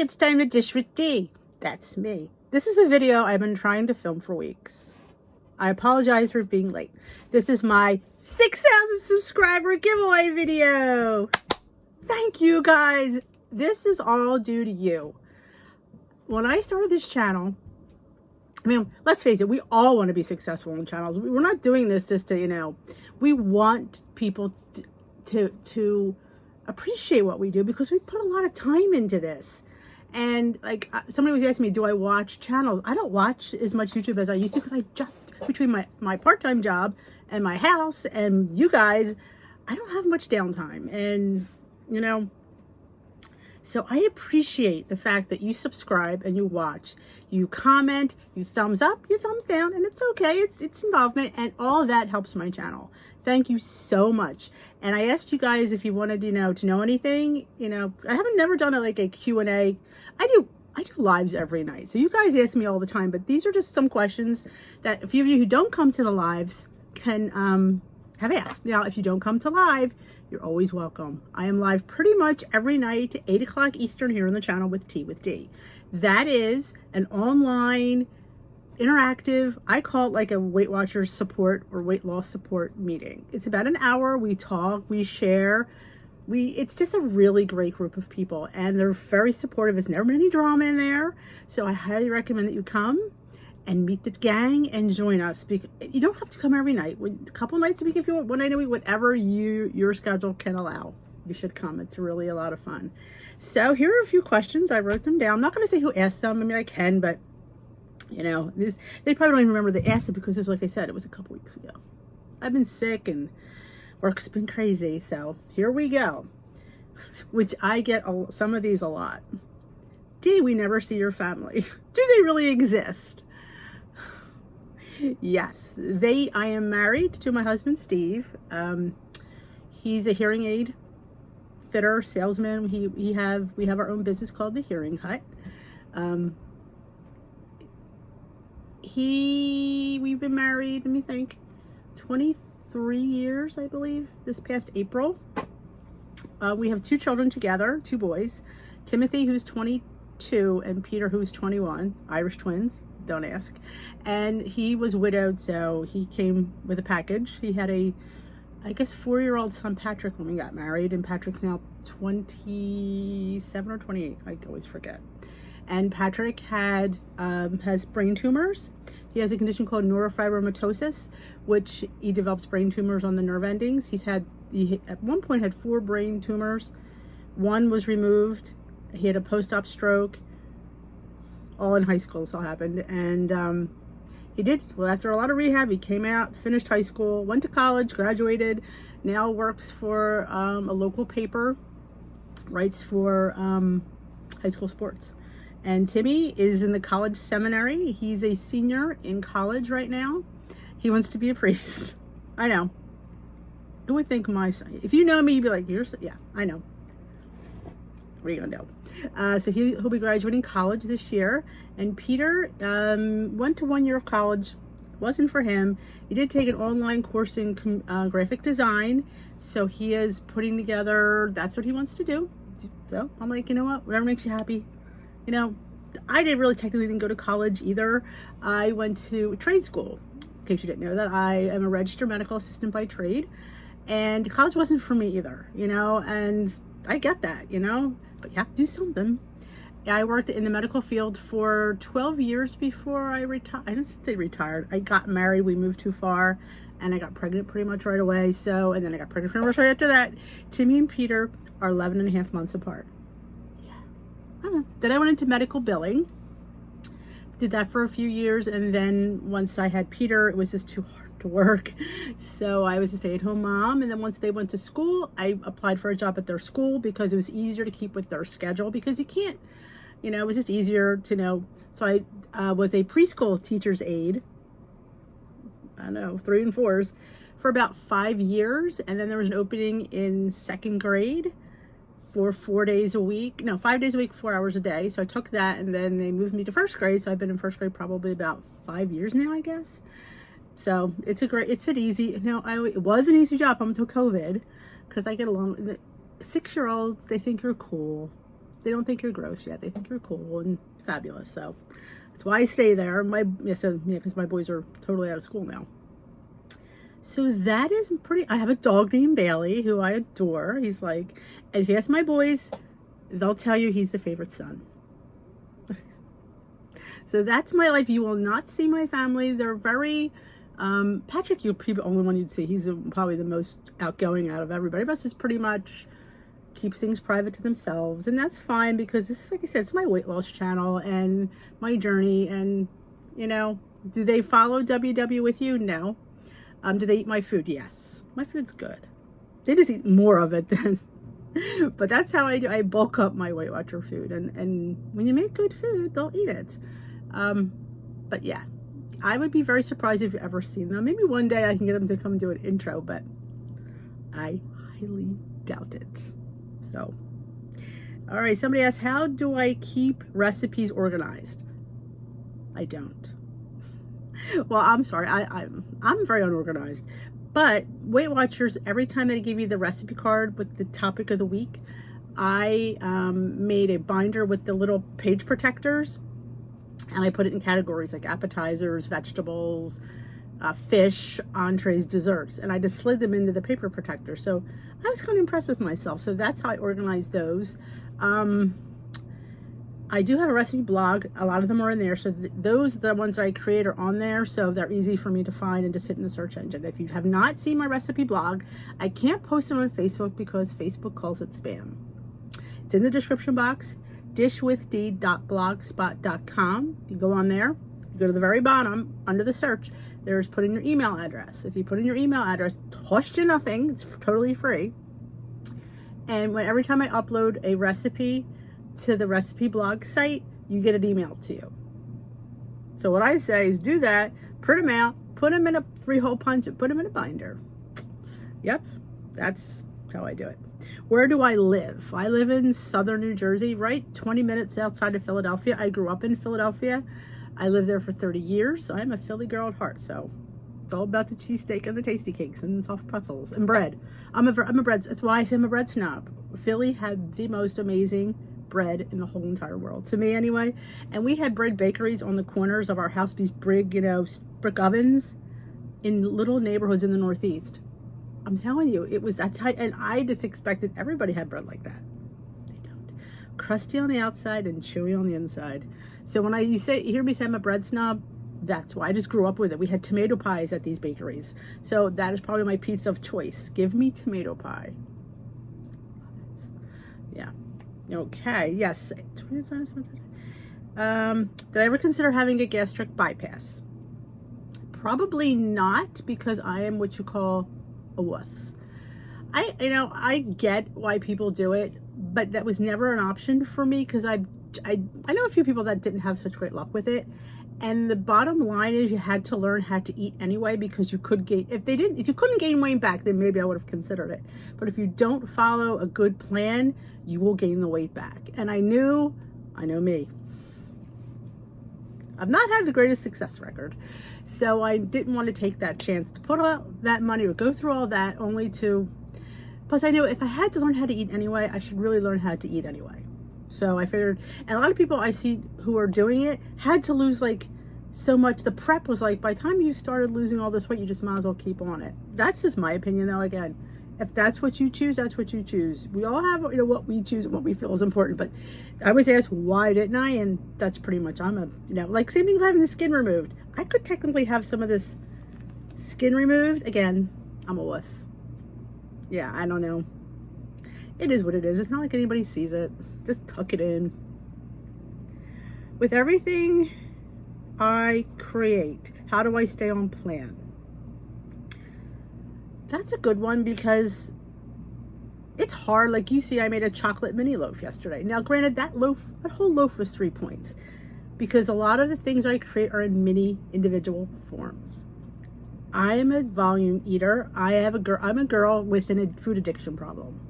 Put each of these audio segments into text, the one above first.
it's time to dish with D. That's me. This is the video I've been trying to film for weeks. I apologize for being late. This is my 6,000 subscriber giveaway video. Thank you guys. This is all due to you. When I started this channel, I mean, let's face it, we all want to be successful in channels. We're not doing this just to, we want people to appreciate what we do because we put a lot of time into this. And like somebody was asking me, do I watch channels? I don't watch as much YouTube as I used to because I just, between my part-time job and my house and you guys, I don't have much downtime. And, so I appreciate the fact that you subscribe and you watch, you comment, you thumbs up, you thumbs down, and it's okay. It's involvement, and all of that helps my channel. Thank you so much. And I asked you guys if you wanted, to know anything. I haven't never done like a Q&A. I do lives every night. So you guys ask me all the time, but these are just some questions that a few of you who don't come to the lives can have asked. Now, if you don't come to live, you're always welcome. I am live pretty much every night, 8 o'clock Eastern here on the channel with Tea with D. That is an online, interactive, I call it like a Weight Watchers support or weight loss support meeting. It's about an hour. We talk, we share. It's just a really great group of people, and they're very supportive. There's never been any drama in there. So I highly recommend that you come and meet the gang and join us. You don't have to come every night. A couple nights a week if you want, one night a week, whatever your schedule can allow. You should come. It's really a lot of fun. So here are a few questions. I wrote them down. I'm not going to say who asked them. I mean, I can, but they probably don't even remember they asked it because, like I said, it was a couple weeks ago. I've been sick and work's been crazy. So here we go, which I get some of these a lot. D, we never see your family. Do they really exist? Yes, I am married to my husband, Steve. He's a hearing aid fitter, salesman. We have our own business called the Hearing Hut. We've been married, let me think, 23 years, I believe, this past April. We have 2 children together, 2 boys, Timothy, who's 22, and Peter, who's 21, Irish twins. Don't ask. And he was widowed, so he came with a package. He had I guess 4-year-old son Patrick when we got married, and Patrick's now 27 or 28. I always forget. And Patrick has brain tumors. He has a condition called neurofibromatosis, which he develops brain tumors on the nerve endings. He at one point had 4 brain tumors. 1 was removed. He had a post-op stroke. All in high school, this all happened. And after a lot of rehab, he came out, finished high school, went to college, graduated, now works for a local paper, writes for high school sports. And Timmy is in the college seminary. He's a senior in college right now. He wants to be a priest. I know. Who would think my son? If you know me, you'd be like, yeah, I know. What are you gonna do? So he'll be graduating college this year. And Peter went to 1 year of college. Wasn't for him. He did take an online course in graphic design. So he is putting together, that's what he wants to do. So I'm like, you know what? Whatever makes you happy. I didn't go to college either. I went to trade school. In case you didn't know that, I am a registered medical assistant by trade. And college wasn't for me either, and I get that, but you have to do something. I worked in the medical field for 12 years before I retired. I don't say retired. I got married. We moved too far, and I got pregnant pretty much right away. And then I got pregnant pretty much right after that. Timmy and Peter are 11 and a half months apart. Yeah. I don't know. Then I went into medical billing. Did that for a few years, and then once I had Peter, it was just too hard to work. So I was a stay-at-home mom, and then once they went to school, I applied for a job at their school because it was easier to keep with their schedule because you can't, it was just easier to know. So I was a preschool teacher's aide, 3 and 4s, for about 5 years, and then there was an opening in 2nd grade for 4 days a week. No, 5 days a week, 4 hours a day. So I took that, and then they moved me to 1st grade. So I've been in 1st grade probably about 5 years now, I guess. So it was an easy job up until COVID, because I get along. 6-year-olds, they think you're cool. They don't think you're gross yet. They think you're cool and fabulous. So that's why I stay there. Because my boys are totally out of school now. So that is pretty. I have a dog named Bailey who I adore. He's like, and if you ask my boys, they'll tell you he's the favorite son. So that's my life. You will not see my family. They're very, Patrick, you're the only one you'd see. He's probably the most outgoing out of everybody. But just pretty much keeps things private to themselves. And that's fine because this is, like I said, it's my weight loss channel and my journey. And, you know, do they follow WW with you? No. Do they eat my food? Yes. My food's good. They just eat more of it than, but that's how I do. I bulk up my Weight Watcher food. And when you make good food, they'll eat it. But yeah, I would be very surprised if you've ever seen them. Maybe one day I can get them to come do an intro, but I highly doubt it. So, all right. Somebody asked, how do I keep recipes organized? I don't. Well, I'm sorry. I'm very unorganized. But Weight Watchers, every time they give you the recipe card with the topic of the week, I made a binder with the little page protectors, and I put it in categories like appetizers, vegetables, fish, entrees, desserts, and I just slid them into the paper protector. So I was kind of impressed with myself. So that's how I organized those. I do have a recipe blog. A lot of them are in there. So those, the ones that I create are on there. So they're easy for me to find and just hit in the search engine. If you have not seen my recipe blog, I can't post them on Facebook because Facebook calls it spam. It's in the description box, dishwithd.blogspot.com. You go on there, you go to the very bottom under the search, there's put in your email address. If you put in your email address, costs you nothing, it's totally free. And every time I upload a recipe to the recipe blog site, you get it emailed to you. So what I say is do that, print them out, put them in a 3-hole punch, and put them in a binder. Yep, that's how I do it. Where do I live? I live in southern New Jersey, right 20 minutes outside of Philadelphia. I grew up in Philadelphia. I lived there for 30 years. I'm a Philly girl at heart, so it's all about the cheesesteak and the tasty cakes and soft pretzels and bread. I'm a bread. That's why I say I'm a bread snob. Philly had the most amazing bread in the whole entire world, to me anyway. And we had bread bakeries on the corners of our house, these brick ovens in little neighborhoods in the Northeast. I'm telling you, it was that tight, and I just expected everybody had bread like that. They don't. Crusty on the outside and chewy on the inside. So when you hear me say I'm a bread snob, that's why. I just grew up with it. We had tomato pies at these bakeries. So that is probably my pizza of choice. Give me tomato pie. Yeah. Okay, yes. Did I ever consider having a gastric bypass? Probably not, because I am what you call a wuss. I get why people do it, but that was never an option for me because I know a few people that didn't have such great luck with it. And the bottom line is you had to learn how to eat anyway, because you could gain, if you couldn't gain weight back, then maybe I would have considered it. But if you don't follow a good plan, you will gain the weight back. And I know me. I've not had the greatest success record. So I didn't want to take that chance to put all that money or go through all that only to, plus I knew if I had to learn how to eat anyway, I should really learn how to eat anyway. So I figured, and a lot of people I see who are doing it had to lose like so much. The prep was like, by the time you started losing all this weight, you just might as well keep on it. That's just my opinion though. Again, if that's what you choose, that's what you choose. We all have, what we choose and what we feel is important. But I was asked, why didn't I? And that's pretty much, like same thing with having the skin removed. I could technically have some of this skin removed. Again, I'm a wuss. Yeah, I don't know. It is what it is. It's not like anybody sees it. Just tuck it in. With everything I create, how do I stay on plan? That's a good one, because it's hard. Like you see, I made a chocolate mini loaf yesterday. Now, granted, that whole loaf was 3 points, because a lot of the things I create are in mini individual forms. I am a volume eater. I'm a girl with a food addiction problem.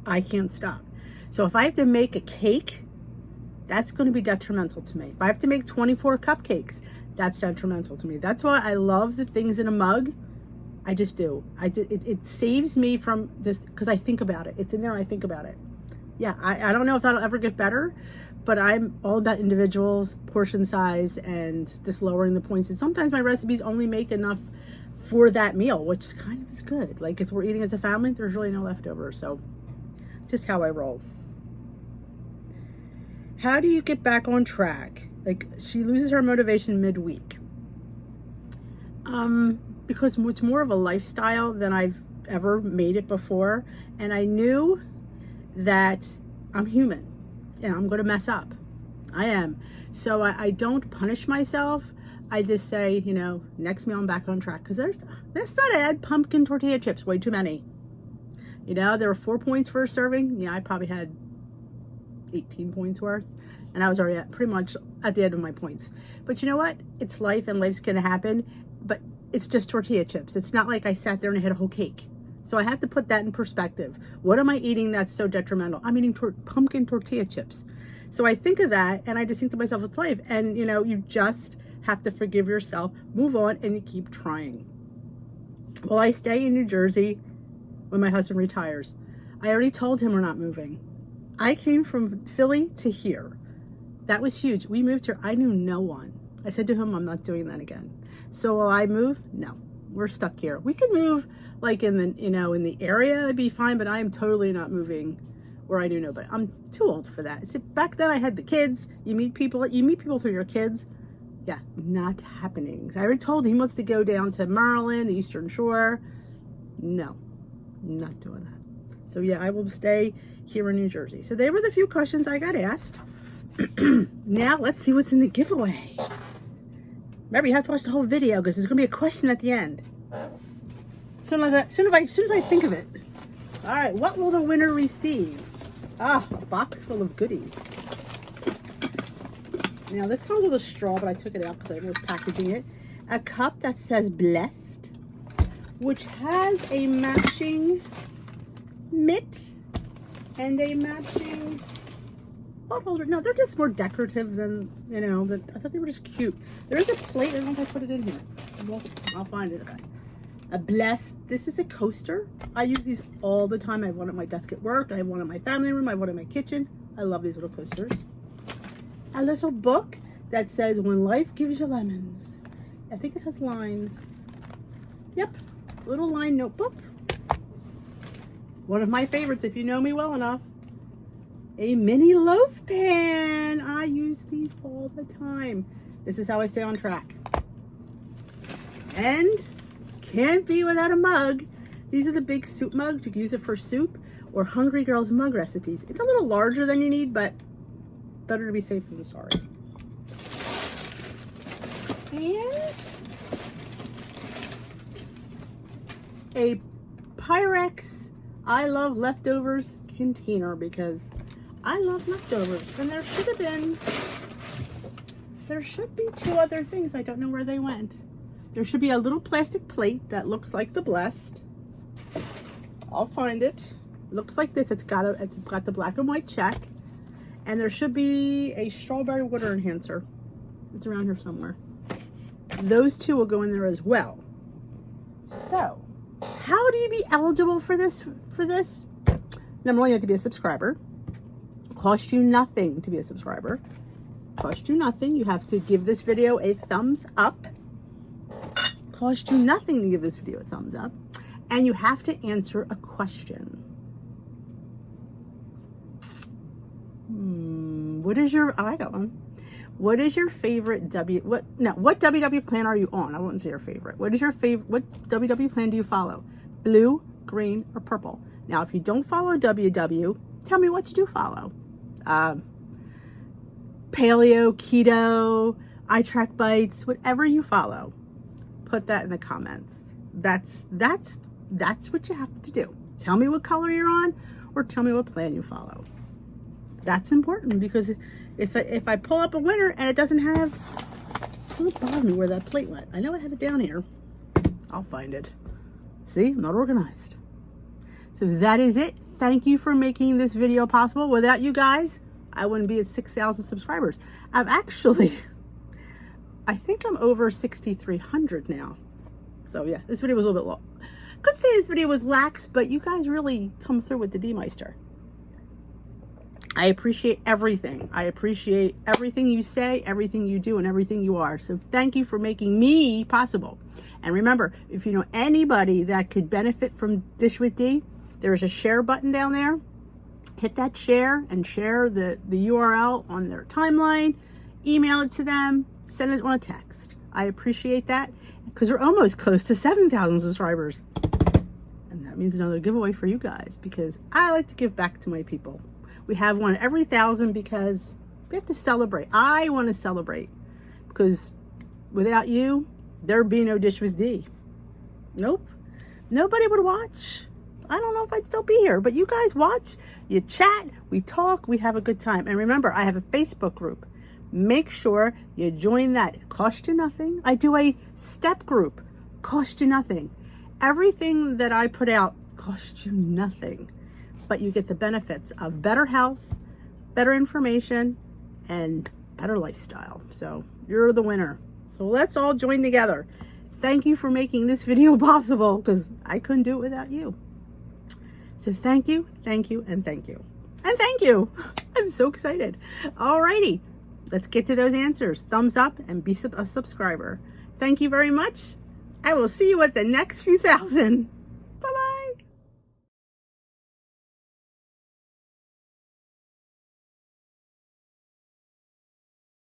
I can't stop. So if I have to make a cake, that's going to be detrimental to me. If I have to make 24 cupcakes, that's detrimental to me. That's why I love the things in a mug. I just do. It saves me from just, because I think about it. It's in there, I think about it. yeah, I don't know if that'll ever get better, but I'm all about individuals, portion size, and just lowering the points. And sometimes my recipes only make enough for that meal, which kind of is good. Like if we're eating as a family, there's really no leftovers. So just how I roll. How do you get back on track? Like she loses her motivation midweek. Because it's more of a lifestyle than I've ever made it before. And I knew that I'm human and I'm going to mess up. I am. So I don't punish myself. I just say, you know, next meal I'm back on track. Because let's not add pumpkin tortilla chips, way too many. You know, there were 4 points for a serving. Yeah, I probably had 18 points worth. And I was already pretty much at the end of my points. But you know what? It's life and life's going to happen. But it's just tortilla chips. It's not like I sat there and had a whole cake. So I had to put that in perspective. What am I eating that's so detrimental? I'm eating pumpkin tortilla chips. So I think of that and I just think to myself, it's life. And you know, you just have to forgive yourself, move on, and you keep trying. Well, I stay in New Jersey when my husband retires. I already told him we're not moving. I came from Philly to here. That was huge. We moved here. I knew no one. I said to him, I'm not doing that again. So will I move? No, we're stuck here. We could move like in the, you know, in the area, it'd be fine, but I am totally not moving where I knew nobody. I'm too old for that. See, back then I had the kids. You meet people through your kids. Yeah, not happening. I already told him he wants to go down to Maryland, the Eastern Shore. No, not doing that. So yeah, I will stay here in New Jersey. So they were the few questions I got asked. Now let's see what's in the giveaway. Remember, you have to watch the whole video because there's going to be a question at the end. Soon as I think of it. All right, what will the winner receive? Ah, a box full of goodies. Now, this comes with a straw, but I took it out because I was packaging it. A cup that says blessed, which has a matching mitt and a matching pot holder. No, they're just more decorative than, you know, I thought they were just cute. There is a plate. I don't know if I put it in here. Well, I'll find it. Okay. A blessed. This is a coaster. I use these all the time. I have one at my desk at work. I have one in my family room. I have one in my kitchen. I love these little coasters. A little book that says When Life Gives You Lemons. I think it has lines. Yep. Little line notebook. One of my favorites, if you know me well enough. A mini loaf pan. I use these all the time. This is how I stay on track. And can't be without a mug. These are the big soup mugs. You can use it for soup or Hungry Girls mug recipes. It's a little larger than you need, but better to be safe than sorry. And a Pyrex I Love Leftovers container because I love leftovers. And there should be 2 other things. I don't know where they went. There should be a little plastic plate that looks like the blessed. I'll find it. Looks like this. It's got the black and white check. And there should be a strawberry water enhancer. It's around here somewhere. Those 2 will go in there as well. So, how do you be eligible for this? Number 1, you have to be a subscriber. Cost you nothing to be a subscriber. Cost you nothing. You have to give this video a thumbs up. Cost you nothing to give this video a thumbs up. And you have to answer a question. I got one. What is your favorite what WW plan are you on? I wouldn't say your favorite. What WW plan do you follow? Blue, green, or purple? Now, if you don't follow WW, tell me what you do follow. Paleo, keto, I track bites, whatever you follow, put that in the comments. That's what you have to do. Tell me what color you're on or tell me what plan you follow. That's important because if I pull up a winner and it doesn't have, it won't bother me where that plate went. I know I had it down here. I'll find it. See, I'm not organized. So that is it. Thank you for making this video possible. Without you guys, I wouldn't be at 6,000 subscribers. I think I'm over 6,300 now. So yeah, this video was a little bit long. Could say this video was lax, but you guys really come through with the DENISEM. I appreciate everything. I appreciate everything you say, everything you do, and everything you are. So thank you for making me possible. And remember, if you know anybody that could benefit from Dish with D, there's a share button down there. Hit that share and share the URL on their timeline. Email it to them. Send it on a text. I appreciate that because we're almost close to 7,000 subscribers. And that means another giveaway for you guys because I like to give back to my people. We have one every 1,000 because we have to celebrate. I want to celebrate because without you, there'd be no Dish with D. Nope. Nobody would watch. I don't know if I'd still be here, but you guys watch, you chat, we talk, we have a good time. And remember, I have a Facebook group. Make sure you join that. It costs you nothing. I do a step group. Costs you nothing. Everything that I put out costs you nothing. But you get the benefits of better health, better information, and better lifestyle. So you're the winner. So let's all join together. Thank you for making this video possible because I couldn't do it without you. So thank you, thank you, and thank you. And thank you. I'm so excited. Alrighty, let's get to those answers. Thumbs up and be a subscriber. Thank you very much. I will see you at the next few thousand.